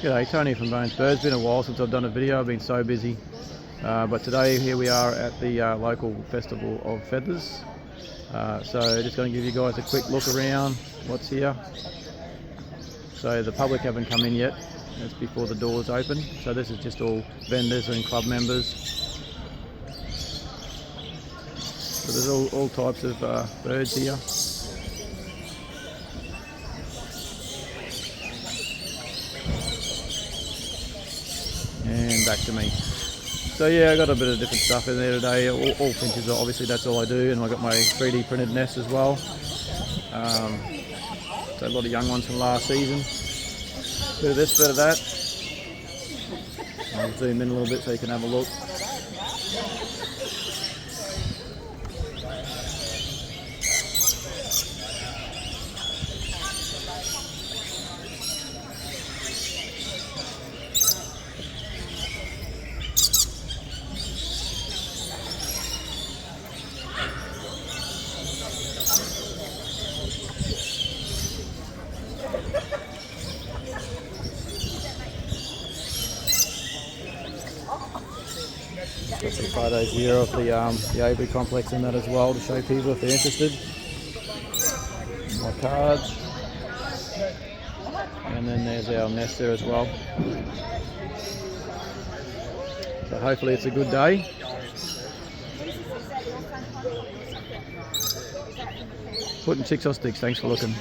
G'day, Tony from Bones Birds. Been a while since I've done a video, I've been so busy. But today here we are at the local Festival of Feathers. So just going to give you guys a quick look around what's here. So the public haven't come in yet, it's before the doors open. So this is just all vendors and club members. So there's all types of birds here. And back to me. So yeah, I got a bit of different stuff in there today. All finches, obviously that's all I do, and I got my 3D printed nest as well. So a lot of young ones from last season. Bit of this, bit of that. I'll zoom in a little bit so you can have a look. Got some photos here of the aviary complex and that as well to show people if they're interested. My cards. And then there's our nest there as well. So hopefully it's a good day. Putting chicks on sticks, thanks for looking.